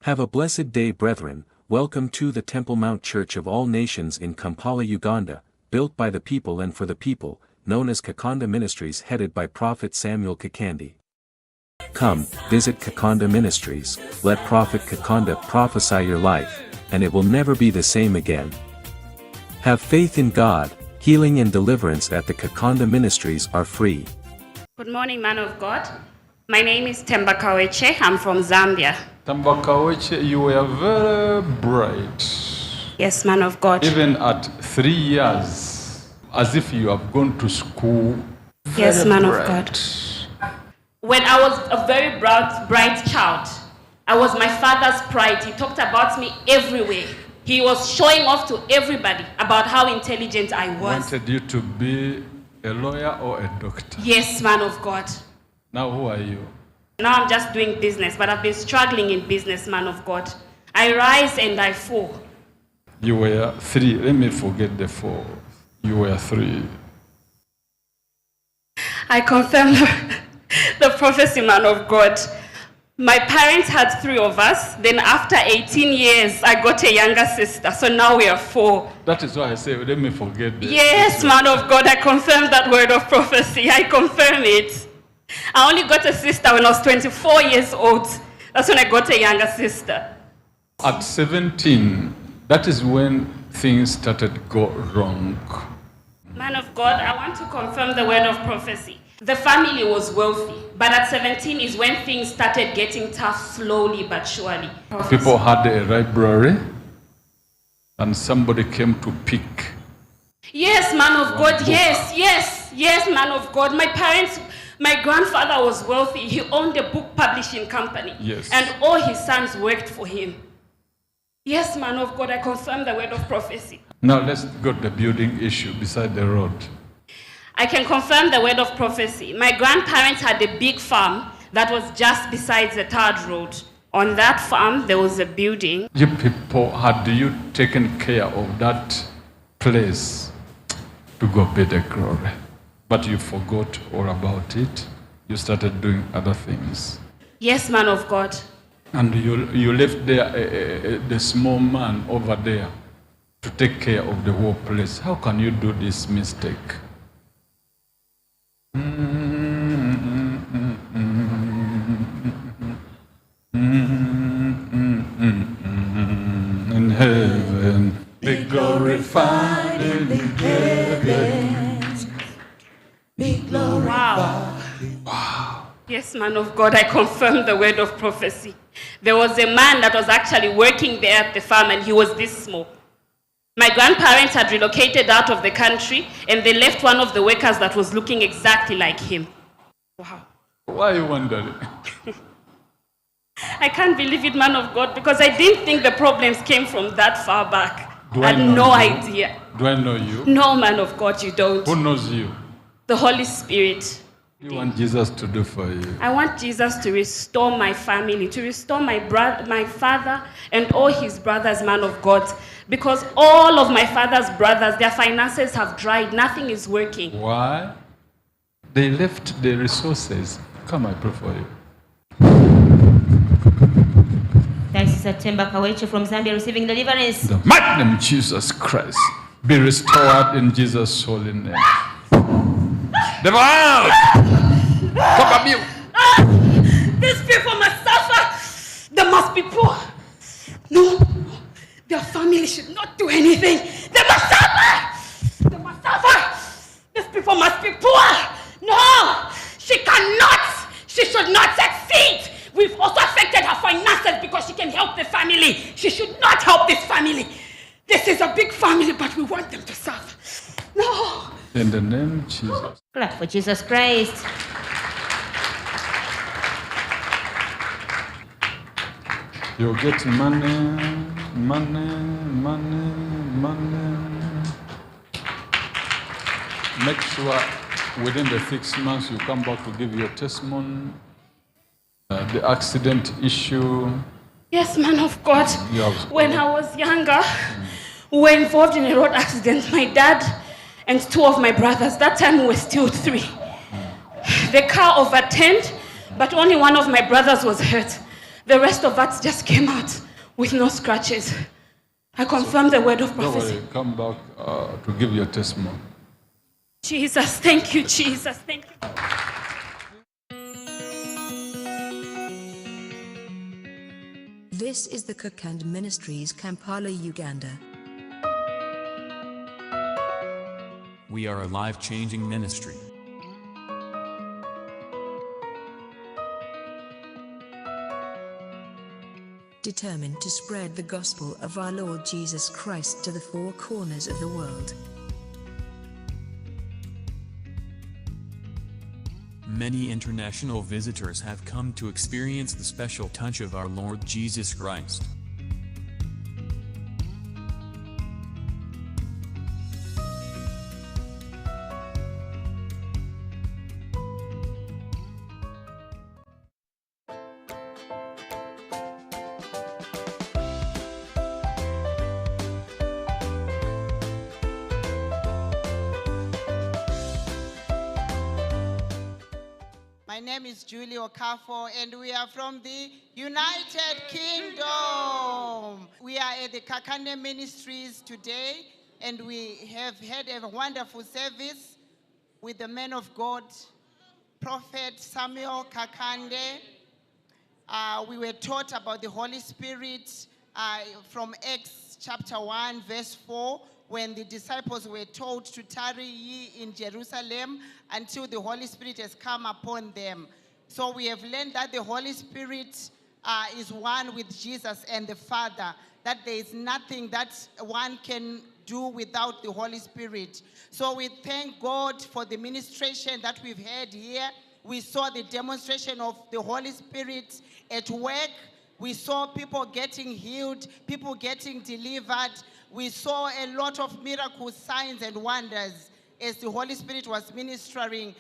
Have a blessed day, brethren. Welcome to the Temple Mount Church of All Nations in Kampala, Uganda, built by the people and for the people, known as Kakande Ministries, headed by Prophet Kakande. Come, visit Kakande Ministries, let Prophet Kakande prophesy your life, and it will never be the same again. Have faith in God. Healing and deliverance at the Kakande Ministries are free. Good morning, man of God. My name is Temba Kaweche. I'm from Zambia. Temba Kaweche, you were very bright. Yes, man of God. Even at 3 years, as if you have gone to school. Yes, man of God. When I was a very bright child, I was my father's pride. He talked about me everywhere. He was showing off to everybody about how intelligent I was. Wanted you to be a lawyer or a doctor. Yes, man of God. Now who are you? Now I'm just doing business, but I've been struggling in business, man of God. I rise and I fall. You were 3. Let me forget the 4. You were 3. I confirm the prophecy, man of God. My parents had 3 of us. Then after 18 years, I got a younger sister. So now we are 4. That is why I say, let me forget this. Yes, man of God, I confirm that word of prophecy. I confirm it. I only got a sister when I was 24 years old. That's when I got a younger sister. At 17, that is when things started to go wrong. Man of God, I want to confirm the word of prophecy. The family was wealthy, but at 17 is when things started getting tough slowly but surely. People had a library and somebody came to pick. Yes, man of God, yes, man of God. My grandfather was wealthy. He owned a book publishing company. Yes. And all his sons worked for him. Yes, man of God, I confirm the word of prophecy. Now let's go to the building issue beside the road. I can confirm the word of prophecy. My grandparents had a big farm that was just beside the third road. On that farm, there was a building. You people, had you taken care of that place to go be the glory? But you forgot all about it. You started doing other things. Yes, man of God. And you left there the small man over there to take care of the whole place. How can you do this mistake? In heaven, be glorified in heaven. Be glorified. Wow. Yes, man of God, I confirm the word of prophecy. There was a man that was actually working there at the farm, and he was this small. My grandparents had relocated out of the country, and they left one of the workers that was looking exactly like him. Wow. Why are you wondering? I can't believe it, man of God, because I didn't think the problems came from that far back. I had no idea. Do I know you? No, man of God, you don't. Who knows you? The Holy Spirit. What do you want Jesus to do for you? I want Jesus to restore my family, to restore my father and all his brothers, man of God. Because all of my father's brothers, their finances have dried. Nothing is working. Why? They left the resources. Come, I pray for you. Thanks, Sister Temba Kaweche from Zambia, receiving deliverance. The mighty name of Jesus Christ be restored in Jesus' holy name. Devil! Come at me! These people must suffer. They must be poor. No, their family should not do anything. They must suffer. They must suffer. These people must be poor. No, she cannot. She should not succeed. We've also affected her finances because she can help the family. She should not help this family. This is a big family, but we want them to suffer. No. In the name of Jesus. Clap for Jesus Christ. You'll get money. Make sure within the 6 months you come back to give your testimony. The accident issue. Yes, man of God. When I was younger, we were involved in a road accident. My dad and 2 of my brothers. That time we were still 3. The car overturned, but only one of my brothers was hurt. The rest of us just came out with no scratches. I confirm the word of Don't prophecy. worry, come back to give your testimony. Jesus, thank you, Jesus, thank you. This is the Kakande Ministries, Kampala, Uganda. We are a life-changing ministry. Determined to spread the gospel of our Lord Jesus Christ to the four corners of the world. Many international visitors have come to experience the special touch of our Lord Jesus Christ. My name is Julie Okafo, and we are from the United Kingdom. We are at the Kakande Ministries today, and we have had a wonderful service with the man of God, Prophet Samuel Kakande. We were taught about the Holy Spirit from Acts chapter 1, verse 4, when the disciples were told to tarry ye in Jerusalem until the Holy Spirit has come upon them. So we have learned that the Holy Spirit is one with Jesus and the Father, that there is nothing that one can do without the Holy Spirit. So we thank God for the ministration that we've had here. We saw the demonstration of the Holy Spirit at work. We saw people getting healed, people getting delivered. We saw a lot of miracles, signs, and wonders as the Holy Spirit was ministering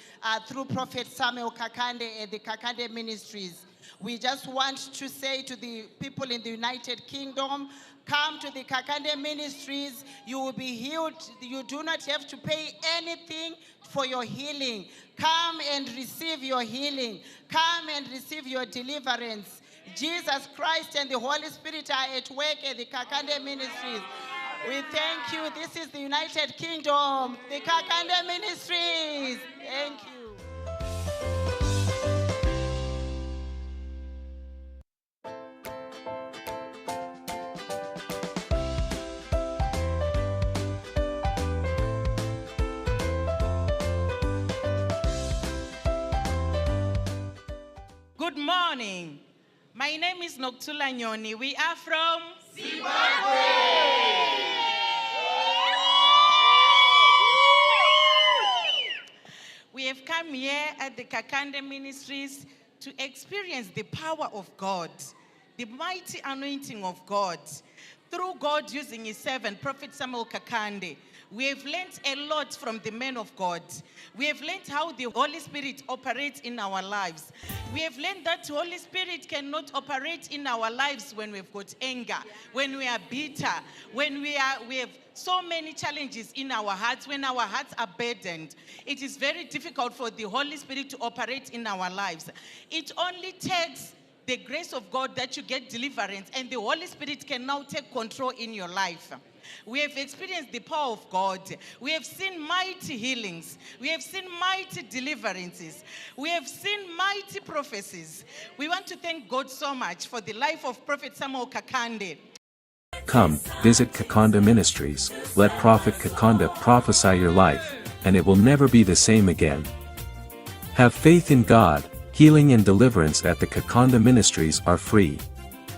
through Prophet Samuel Kakande at the Kakande Ministries. We just want to say to the people in the United Kingdom, come to the Kakande Ministries. You will be healed. You do not have to pay anything for your healing. Come and receive your healing. Come and receive your deliverance. Jesus Christ and the Holy Spirit are at work at the Kakande Ministries. We thank you. This is the United Kingdom, the Kakande Ministries. Thank you. Good morning. My name is Noktula Nyoni. We are from Zimbabwe. We have come here at the Kakande Ministries to experience the power of God, the mighty anointing of God. Through God using his servant, Prophet Samuel Kakande, we have learned a lot from the men of God. We have learned how the Holy Spirit operates in our lives. We have learned that the Holy Spirit cannot operate in our lives when we've got anger, when we are bitter, when we have so many challenges in our hearts, when our hearts are burdened. It is very difficult for the Holy Spirit to operate in our lives. It only takes the grace of God that you get deliverance, and the Holy Spirit can now take control in your life. We have experienced the power of God. We have seen mighty healings. We have seen mighty deliverances. We have seen mighty prophecies. We want to thank God so much for the life of Prophet Samuel Kakande. Come, visit Kakande Ministries, let Prophet Kakande prophesy your life, and it will never be the same again. Have faith in God. Healing and deliverance at the Kakande Ministries are free.